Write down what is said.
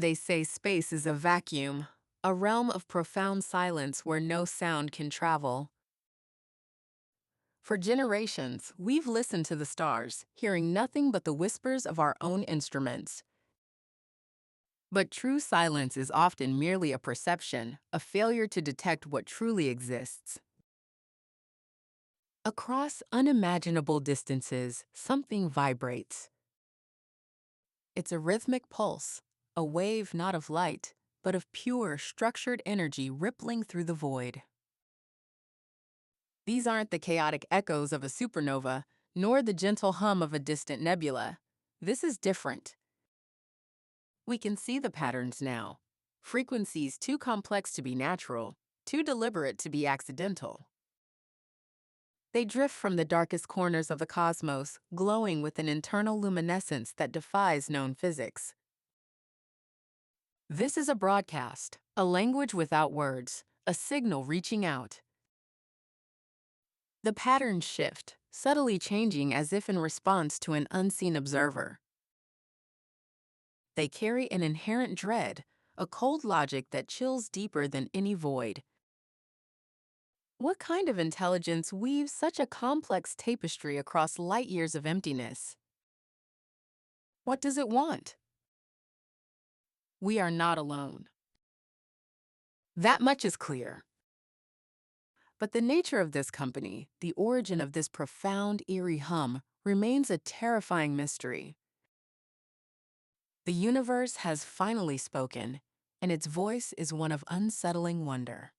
They say space is a vacuum, a realm of profound silence where no sound can travel. For generations, we've listened to the stars, hearing nothing but the whispers of our own instruments. But true silence is often merely a perception, a failure to detect what truly exists. Across unimaginable distances, something vibrates. It's a rhythmic pulse, a wave not of light, but of pure, structured energy rippling through the void. These aren't the chaotic echoes of a supernova, nor the gentle hum of a distant nebula. This is different. We can see the patterns now. Frequencies too complex to be natural, too deliberate to be accidental. They drift from the darkest corners of the cosmos, glowing with an internal luminescence that defies known physics. This is a broadcast, a language without words, a signal reaching out. The patterns shift, subtly changing as if in response to an unseen observer. They carry an inherent dread, a cold logic that chills deeper than any void. What kind of intelligence weaves such a complex tapestry across light years of emptiness? What does it want? We are not alone. That much is clear. But the nature of this company, the origin of this profound, eerie hum, remains a terrifying mystery. The universe has finally spoken, and its voice is one of unsettling wonder.